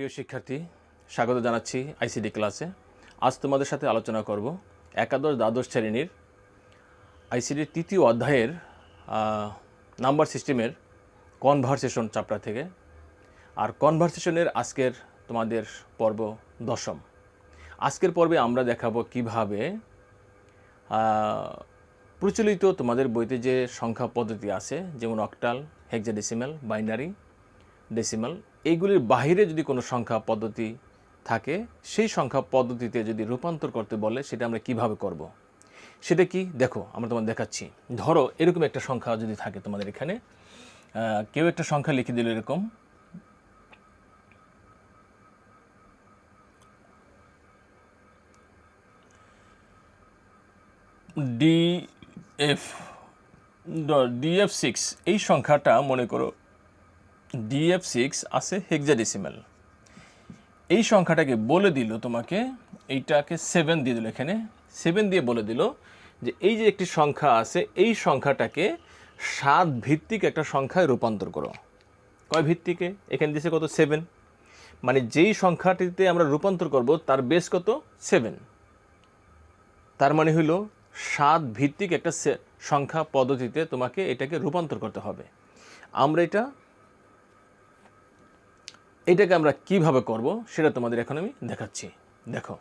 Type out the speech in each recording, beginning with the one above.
প্রিয় শিক্ষার্থী, স্বাগত জানাচ্ছি আইসিডি ক্লাসে। আজ তোমাদের সাথে আলোচনা করব একাদশ দ্বাদশ শ্রেণীর আইসিডির তৃতীয় অধ্যায়ের নাম্বার সিস্টেমের কনভারসেশন চ্যাপ্টার থেকে। আর কনভারসেশনের আজকের তোমাদের পর্ব দশম। আজকের পর্বে আমরা দেখাবো কিভাবে প্রচলিত তোমাদের বইতে যে সংখ্যা পদ্ধতি আছে, যেমন অক্টাল, হেক্সাডেসিমাল, বাইনারি, ডেসিমাল, এইগুলির বাইরে যদি কোনো সংখ্যা পদ্ধতি থাকে, সেই সংখ্যা পদ্ধতিতে যদি রূপান্তর করতে বলে সেটা আমরা কিভাবে করব। সেটা কি দেখো, আমরা তোমাদের দেখাচ্ছি। ধরো এরকম একটা সংখ্যা যদি থাকে তোমাদের এখানে, কেউ একটা সংখ্যা লিখে দিল এরকম, DF6। এই সংখ্যাটা মনে করো DF6 আছে হেক্সাডেসিমাল। এই সংখ্যাটাকে বলে দিল তোমাকে, এইটাকে 7 দিয়ে দিল, এখানে 7 দিয়ে বলে দিল যে এই যে একটি সংখ্যা আছে, এই সংখ্যাটাকে 7 ভিত্তিক একটা সংখ্যায় রূপান্তর করো। কয় ভিত্তিকে? এখানে দিয়েছে কত? 7। মানে যেই সংখ্যাটিতে আমরা রূপান্তর করব তার বেস কত? 7। তার মানে হইল 7 ভিত্তিক একটা সংখ্যা পদ্ধতিতে তোমাকে এটাকে রূপান্তর করতে হবে। আমরা এটাকে আমরা কিভাবে করব সেটা তোমাদের এখন আমি দেখাচ্ছি। দেখো,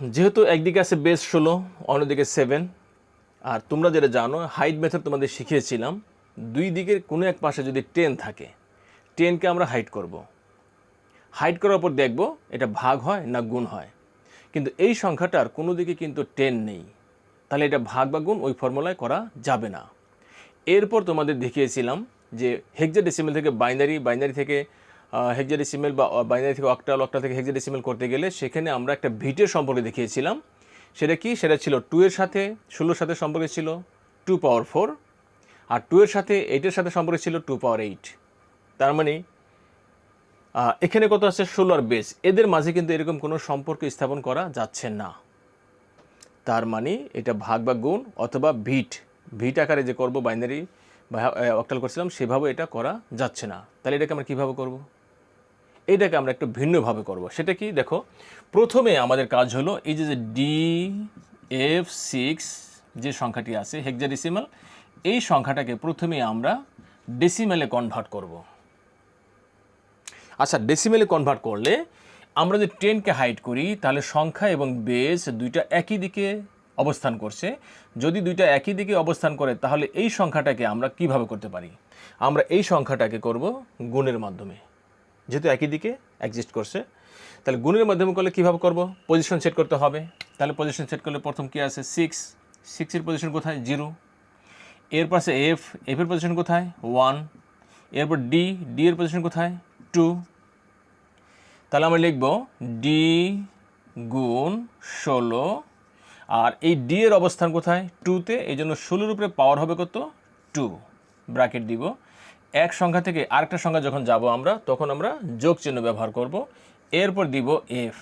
যেহেতু একদিকে আছে বেস 16, অন্যদিকে 7, আর তোমরা যেটা জানো হাইড মেথড তোমাদের শিখিয়েছিলাম, দুই দিকের কোনো এক পাশে যদি 10 থাকে, 10কে আমরা হাইড করব। হাইড করার পর দেখব এটা ভাগ হয় না গুণ হয়। কিন্তু এই সংখ্যাটার কোনো দিকে কিন্তু 10 নেই, তাহলে এটা ভাগ বা গুণ ওই ফর্মুলায় করা যাবে না। এরপর তোমাদের দেখিয়েছিলাম যে হেক্সাডেসিমাল থেকে বাইনারি, বাইনারি থেকে হেক্সাডেসিমাল, বা বাইনারি থেকে অক্টাল, অক্টাল থেকে হেক্সাডেসিমাল করতে গেলে সেখানে আমরা একটা ভিটের সম্পর্কে দেখিয়েছিলাম। সেটা কি? সেটা ছিল 2 এর সাথে 16 সাথে সম্পর্কে ছিল 2 পাওয়ার 4, আর 2 এর সাথে 8 এর সাথে সম্পর্কে ছিল 2 পাওয়ার 8। তার মানে এখানে কত আছে? 16 আর বেস, এদের মাঝে কিন্তু এরকম কোনো সম্পর্ক স্থাপন করা যাচ্ছে না। তার মানে এটা ভাগ বা গুণ অথবা ভিট আকারে যে করব, বাইনারি বা অক্টাল করছিলাম সেভাবে এটা করা যাচ্ছে না। তাহলে এটাকে আমরা কীভাবে করব? এইটাকে আমরা একটু ভিন্নভাবে করব। সেটা কি? দেখো, প্রথমে আমাদের কাজ হলো এই যে DF6 যে সংখ্যাটি আছে হেক্সাডেসিমাল, এই সংখ্যাটাকে প্রথমে আমরা ডেসিমেলে কনভার্ট করব। আচ্ছা, ডেসিমেলে কনভার্ট করলে আমরা যদি 10কে হাইড করি তাহলে সংখ্যা এবং বেস দুইটা একই দিকে অবস্থান করছে। যদি দুইটা একই দিকে অবস্থান করে তাহলে এই সংখ্যাটাকে আমরা কিভাবে করতে পারি? আমরা এই সংখ্যাটাকে করব গুণের মাধ্যমে, যেহেতু একই দিকে এক্সিস্ট করছে। তাহলে গুণের মাধ্যমে করলে কীভাবে করব? পজিশন সেট করতে হবে। তাহলে পজিশন সেট করলে প্রথম কী আছে? 6 এর পজিশন কোথায়? 0। এরপর আছে এফের পজিশন কোথায়? 1। এরপর ডি এর পজিশন কোথায়? 2। তাহলে আমরা লিখব ডি গুণ 16, আর এই ডি এর অবস্থান কোথায়? 2তে, এই জন্য 16-এর উপরে পাওয়ার হবে কত? 2, ব্র্যাকেট দিব। এক সংখ্যা থেকে আরেকটা সংখ্যা যখন যাব আমরা, তখন আমরা যোগ চিহ্ন ব্যবহার করব। এরপর দিব এফ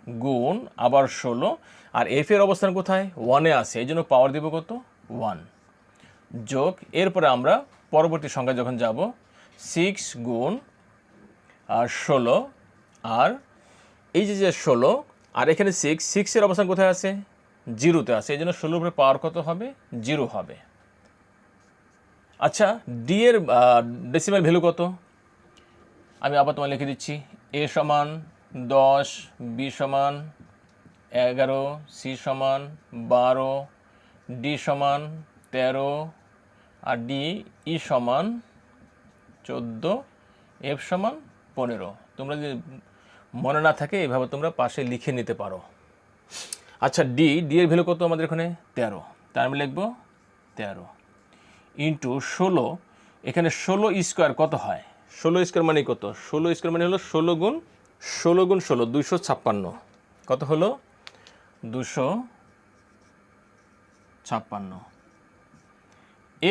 গুণ আবার 16, আর এফ এর অবস্থান কোথায়? 1-এ আছে, এই জন্য পাওয়ার দিব কত? 1, যোগ। এরপরে আমরা পরবর্তী সংখ্যা যখন যাব, 6 গুণ আর 16, আর এই যে 16 আর এখানে 6 এর অবস্থান কোথায় আছে? 0-তে আছে, এই জন্য 16-এর উপরে পাওয়ার কত হবে? 0 হবে। আচ্ছা, ডি এর ডেসিমাল ভ্যালু কত? আমি আবার তোমায় লিখে দিচ্ছি। এ সমান 10, বি সমান 11, সি সমান 12, ডি সমান 13, আর ডি ই সমান 14, এফ সমান 15। তোমরা যদি মনে না থাকে এভাবে তোমরা পাশে লিখে নিতে পারো। আচ্ছা, ডি এর ভ্যালু কত আমাদের এখানে? 13। তার আমি লিখব 13 ইন্টু 16। এখানে 16 স্কোয়ার কত হয়? 16 স্কোয়ার মানে কত? 16 স্কোয়ার মানে হলো 16 গুণ 16, 256। কত হলো? 256।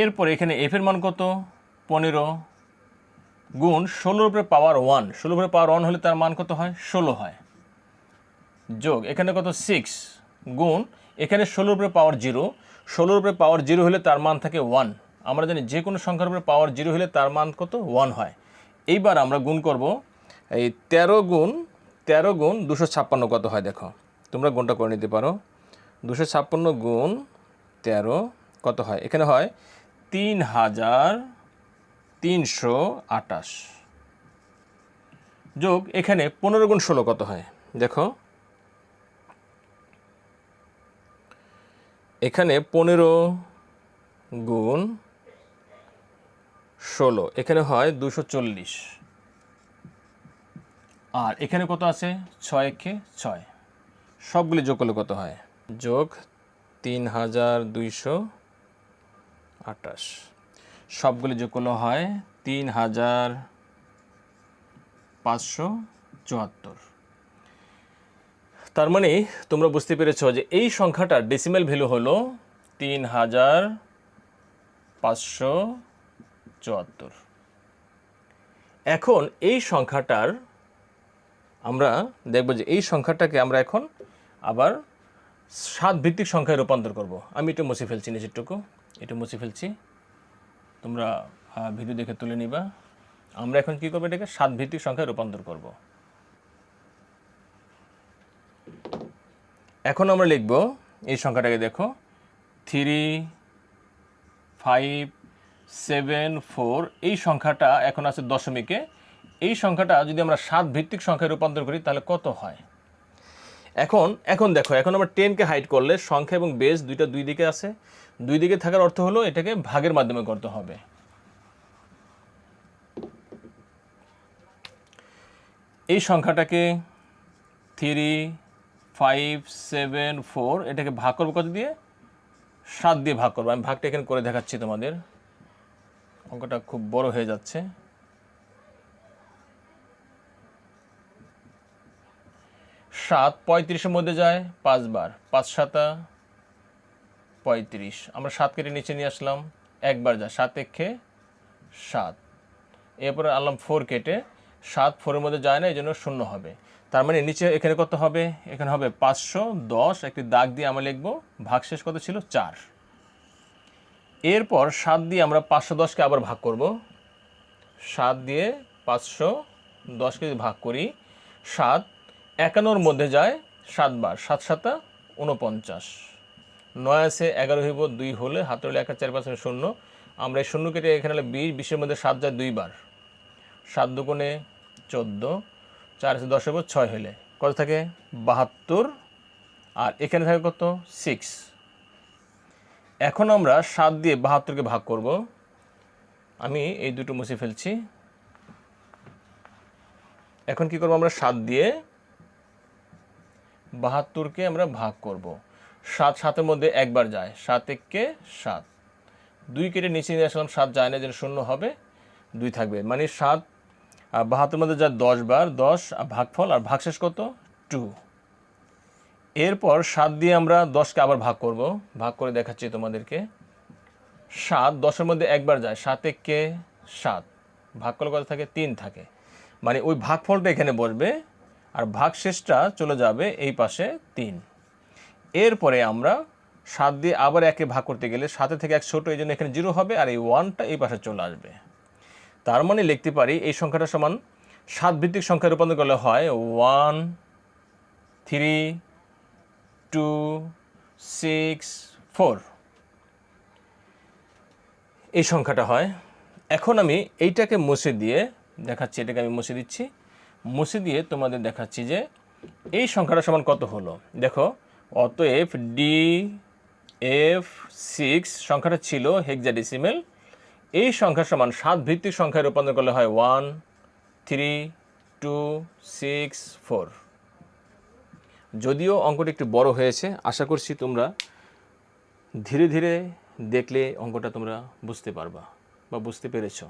এরপর এখানে এফের মান কত? 15 গুণ 16-এর উপরে পাওয়ার 1। 16-এর উপরে পাওয়ার 1 হলে তার মান কত হয়? 16 হয়, যোগ এখানে কত? 6 গুণ এখানে 16-এর উপরে পাওয়ার 0। 16-এর উপরে পাওয়ার 0 হলে তার মান থাকে 1। আমরা জানি যে কোনো সংখ্যার উপরে পাওয়ার 0 হলে তার মান কত? 1 হয়। এইবার আমরা গুণ করব এই 13 গুণ 256 কত হয় দেখো, তোমরা গুণটা করে নিতে পারো। 256 গুণ 13 কত হয়? এখানে হয় 3328 যোগ এখানে 15 গুণ 16 কত হয় দেখো, এখানে 15 গুণ 16 এখানে হয় 240, আর এখানে কত আছে 6 কে 6, সবগুলি যোগ করলে কত হয়? যোগ 3228, সবগুলি যোগ করলে হয় 3574। তার মানে তোমরা বুঝতে পেরেছো যে এই সংখ্যাটার ডেসিমেল ভ্যালু হলো 3574। এখন এই সংখ্যাটার আমরা দেখব যে এই সংখ্যাটাকে আমরা এখন আবার 7 ভিত্তিক সংখ্যায় রূপান্তর করব। আমি এটা মুছে ফেলছি, নিচেরটুকু এটা মুছে ফেলছি, তোমরা ভিডিও দেখে তুলে নিবা। আমরা এখন কি করব? এটাকে 7 ভিত্তিক সংখ্যায় রূপান্তর করব। এখন আমরা লিখব এই সংখ্যাটাকে, দেখো 3574, এই সংখ্যাটা এখন আছে দশমিকে। এই সংখ্যাটা যদি আমরা 7 ভিত্তিক সংখ্যায় রূপান্তর করি তাহলে কত হয়? এখন দেখো, এখন আমরা 10কে হাইড করলে সংখ্যা এবং বেস দুইটা দুই দিকে আছে, দুই দিকে থাকার অর্থ হলো এটাকে ভাগের মাধ্যমে করতে হবে। এই সংখ্যাটাকে 3574 এটাকে ভাগ করবো কত দিয়ে? 7 দিয়ে ভাগ করবো। আমি ভাগটা এখানে করে দেখাচ্ছি তোমাদের, অঙ্কটা খুব বড় হয়ে যাচ্ছে। 7 35-এর মধ্যে যায় 5 বার, 5 7 35, আমরা 7 কেটে নিচে নিয়ে আসলাম, একবার যায় 7 একে 7, এরপরে আনলাম 4 কেটে, 7 4-এর মধ্যে যায় না, এই জন্য 0 হবে। তার মানে নিচে এখানে কত হবে? এখানে হবে 510, একটি দাগ দিয়ে আমরা লিখবো ভাগশেষ কত ছিল? 4। এরপর 7 দিয়ে আমরা 510কে আবার ভাগ করব। 7 দিয়ে 510কে যদি ভাগ করি, 7 51-এর মধ্যে যায় 7 বার, 7 7 49, 9 আছে 11 হইব, 2 হলে হাতে হলে 1 4 5 0, আমরা এই 0 কেটে এখানে হলে 20, 20-এর মধ্যে 7 যায় 2 বার, 7 দুগুণে 14, 4 আছে 10 হইব, 6 হলে কত থাকে? 72, আর এখানে থাকে কত? 6। এখন আমরা 7 দিয়ে 72কে ভাগ করব। আমি এই দুটো মুছে ফেলছি। এখন কি করব? আমরা 7 দিয়ে 72কে আমরা ভাগ করব। 7 7-এর মধ্যে একবার যায়, 7 একে 7, 2 কেটে নিচে নিয়ে আসলাম, 7 যায় না, যেন 0 হবে, 2 থাকবে, মানে 7 72-এর মধ্যে যায় 10 বার, 10 ভাগফল, আর ভাগশেষ কত? 2। এরপর 7 দিয়ে আমরা 10কে আবার ভাগ করব, ভাগ করে দেখাচ্ছি তোমাদেরকে। 7 10-এর মধ্যে একবার যায়, 7 একে 7, ভাগ করলে কত থাকে? 3 থাকে, মানে ওই ভাগফলটা এখানে বসবে আর ভাগশেষটা চলে যাবে এই পাশে 3। এরপরে আমরা 7 দিয়ে আবার একে ভাগ করতে গেলে 7 থেকে 1 ছোট, এই জন্য এখানে 0 হবে, আর এই 1টা এই পাশে চলে আসবে। তার মানে লিখতে পারি এই সংখ্যাটা সমান 7 ভিত্তিক সংখ্যায় রূপান্তর করলে হয় 1 3 2 6 4, এই সংখ্যাটা হয়। এখন আমি এইটাকে মুছে দিয়ে দেখাচ্ছি, এটাকে আমি মুছে দিচ্ছি, মুছে দিয়ে তোমাদের দেখাচ্ছি যে এই সংখ্যাটা সমান কত হলো। দেখো, অতএব DF6 সংখ্যাটা ছিল হেক্সাডেসিমেল, এই সংখ্যা সমান 7 ভিত্তিক সংখ্যায় রূপান্তর করলে হয় 1 3 2 6 4। যদিও অঙ্কটি একটু বড় হয়েছে, আশা করছি তোমরা ধীরে ধীরে দেখলে অঙ্কটা তোমরা বুঝতে পারবা বা বুঝতে পেরেছো।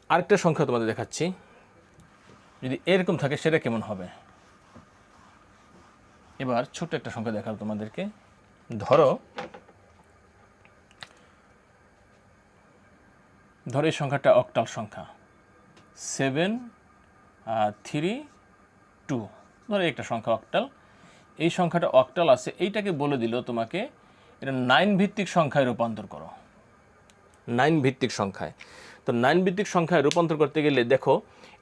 আরেকটা সংখ্যা তোমাদের দেখাচ্ছি, যদি এরকম থাকে সেটা কেমন হবে। এবার ছোট্ট একটা সংখ্যা দেখাবো তোমাদেরকে। ধরো এই সংখ্যাটা অক্টাল সংখ্যা 7 3 2, ধরো একটা সংখ্যা অক্টাল, এই সংখ্যাটা অক্টাল আছে, এইটাকে বলে দিল তোমাকে এটা 9 ভিত্তিক সংখ্যায় রূপান্তর করো। 9 ভিত্তিক সংখ্যায়, তো 9 ভিত্তিক সংখ্যায় রূপান্তর করতে গেলে দেখো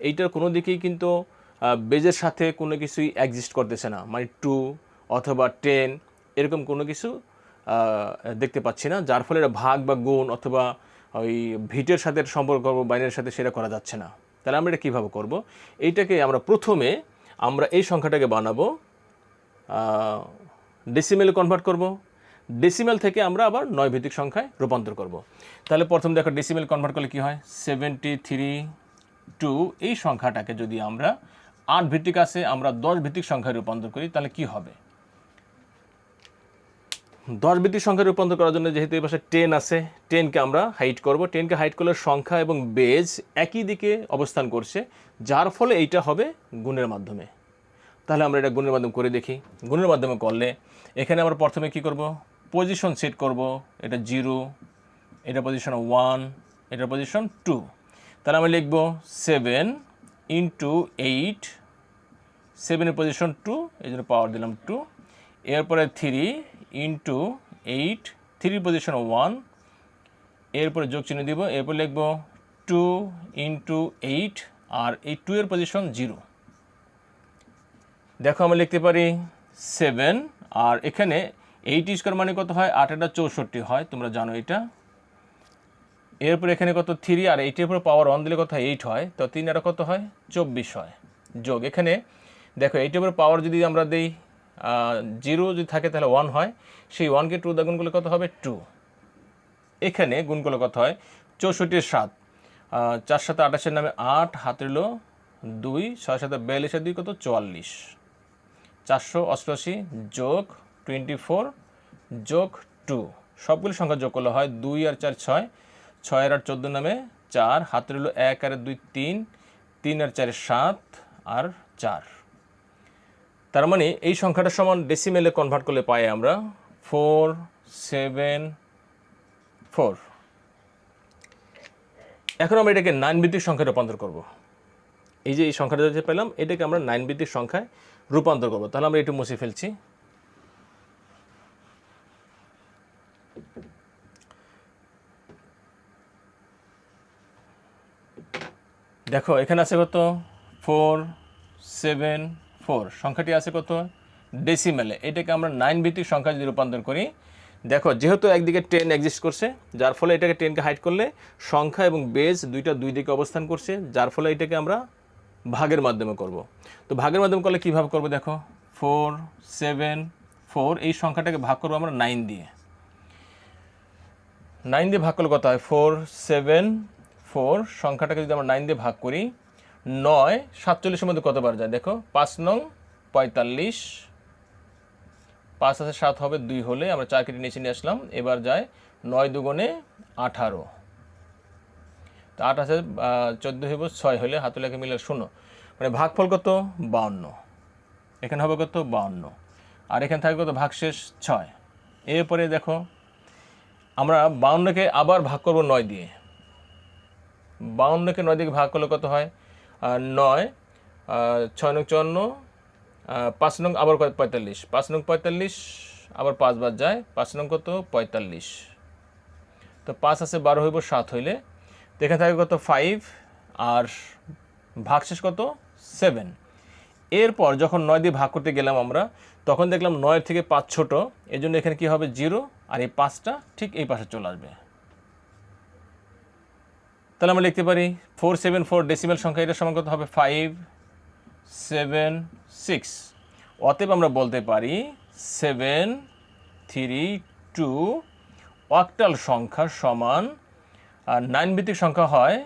এইটার কোনো দিকেই কিন্তু বেজের সাথে কোনো কিছুই এক্সিস্ট করতেছে না, মানে 2 অথবা 10 এরকম কোনো কিছু দেখতে পাচ্ছি না, যার ফলে এটা ভাগ বা গুণ অথবা ওই ভিটের সাথে সম্পর্ক করবো বাইনের সাথে সেটা করা যাচ্ছে না। তাহলে আমরা এটা কীভাবে করব? এইটাকে আমরা প্রথমে আমরা এই সংখ্যাটাকে বানাবো, ডেসিমেলে কনভার্ট করব, ডেসিমেল থেকে আমরা আবার 9 ভিত্তিক সংখ্যায় রূপান্তর করব। তাহলে প্রথম দেখো ডেসিমেল কনভার্ট করলে কী হয়, 73 এই সংখ্যাটাকে যদি আমরা 8 ভিত্তিক আছে আমরা 10 ভিত্তিক সংখ্যায় রূপান্তর করি তাহলে কি হবে? 10 ভিত্তিক সংখ্যায় রূপান্তর করার জন্য যেহেতু এই পাশে 10 আছে, 10কে আমরা হাইট করব। 10কে হাইট করলে সংখ্যা এবং বেজ একই দিকে অবস্থান করছে, যার ফলে এইটা হবে গুণের মাধ্যমে। তাহলে আমরা এটা গুণের মাধ্যমে করে দেখি। গুণের মাধ্যমে করলে এখানে আমরা প্রথমে কি করব, পজিশন সেট করব। এটা 0, এটা পজিশন 1, এটা পজিশন 2। তাহলে আমরা লিখব 7 × 8, 7-এর পজিশন 2, এই জন্য পাওয়ার দিলাম 2। এরপরে 3 × 8, 3 পজিশন 1, এরপরে যোগ চিহ্ন দিব। এরপর লিখব 2 × 8, আর এই 2-এর পজিশন 0। দেখো আমরা লিখতে পারি 7, আর এখানে 8² মানে কত হয়, 8 এটা 64 হয়, তোমরা জানো এটা। এরপর এখানে কত 3, আর 8-এর উপর পাওয়ার 1 দিলে কত হয় 8 হয়, তো 3 আর কত হয় 24 হয়। যোগ এখানে দেখো 8-এর উপর পাওয়ার যদি আমরা দিই 0 যদি থাকে তাহলে 1 হয়, সেই 1কে 2 দ্বারা গুণ করলে কত হবে 2। এখানে গুণ করলে কত হয় 64 7, 4 7 28-এর নামে 8, হাতে হলো 2, 6 7 42 2 কত 44, 488 যোগ 24 যোগ 2, সবগুলো সংখ্যা যোগ করলে হয় 2 আর 4 6, 6 আর 14 নামে 4, হাতের হলো 1 আর 2 3, 3 আর 4 7 আর 4। তার মানে এই সংখ্যাটা সমান ডেসিমেলে কনভার্ট করলে পাই আমরা 4 7 4। এখন আমরা এটাকে 9 ভিত্তিক সংখ্যায় রূপান্তর করব। এই যে এই সংখ্যাটা যে পেলাম এটাকে আমরা 9 ভিত্তিক সংখ্যায় রূপান্তর করব। তাহলে আমরা একটু মুছে ফেলছি। দেখো এখানে আছে কত 4 7 4, সংখ্যাটি আছে কত ডেসিমেলে। এটাকে আমরা 9 ভিত্তিক সংখ্যা যদি রূপান্তর করি, দেখো যেহেতু একদিকে 10 এক্সিস্ট করছে, যার ফলে এটাকে 10কে হাইড করলে সংখ্যা এবং বেজ দুইটা দুই দিকে অবস্থান করছে, যার ফলে এটাকে আমরা ভাগের মাধ্যমে করব। তো ভাগের মাধ্যমে করলে কীভাবে করবো, দেখো 4 7 4 এই সংখ্যাটাকে ভাগ করবো আমরা 9 দিয়ে। 9 দিয়ে ভাগ করলে কত হয় 4 7 4, সংখ্যাটাকে যদি আমরা 9 দিয়ে ভাগ করি, 9 47-এর মধ্যে কতবার যায় দেখো 5 নং 45, 5 আছে 7 হবে 2 হলে আমরা 4 কেটে নিচে নিয়ে আসলাম। এবার যায় 9 দুগুণে 18, তো 8 আছে 14 হইব 6 হলে হাতলেখে মিলে 0, মানে ভাগফল কত 52। এখানে হবে কত 52, আর এখানে থাকবে কত ভাগশেষ 6। এরপরে দেখো আমরা 52কে আবার ভাগ করব 9 দিয়ে। 52কে 9 দিয়ে ভাগ করলে কত হয় 9 6 নং 54, 5 নং আবার 45, 5 নং 45 আবার 5 বার যায়, 5 নং কত 45, তো 5 আছে 12 হইব 7 হইলে, তো এখানে থাকবে কত 5, আর ভাগশেষ কত 7। এরপর যখন 9 দিয়ে ভাগ করতে গেলাম আমরা, তখন দেখলাম 9 থেকে 5 ছোট, এই জন্য এখানে কী হবে 0, আর এই 5টা ঠিক এই পাশে চলে আসবে। তাহলে আমরা লিখতে পারি 4 7 4 ডেসিমেল সংখ্যা, এটার সমান কত হবে 5 7 6। অতএব আমরা বলতে পারি 7 3 2 অক্টাল সংখ্যা সমান, আর 9 ভিত্তিক সংখ্যা হয়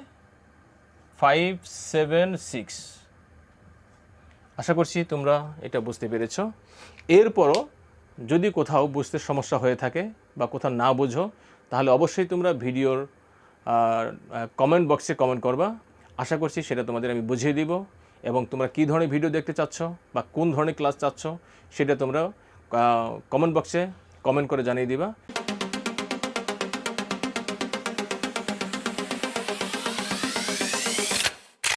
5 7 6। আশা করছি তোমরা এটা বুঝতে পেরেছ। এরপরও যদি কোথাও বুঝতে সমস্যা হয়ে থাকে বা কোথাও না বুঝো, তাহলে অবশ্যই তোমরা ভিডিওর কমেন্ট বক্সে কমেন্ট করবা। আশা করছি সেটা তোমাদের আমি বুঝিয়ে দিব, এবং তোমরা কী ধরনের ভিডিও দেখতে চাচ্ছ বা কোন ধরনের ক্লাস চাচ্ছ সেটা তোমরা কমেন্ট বক্সে কমেন্ট করে জানিয়ে দিবা।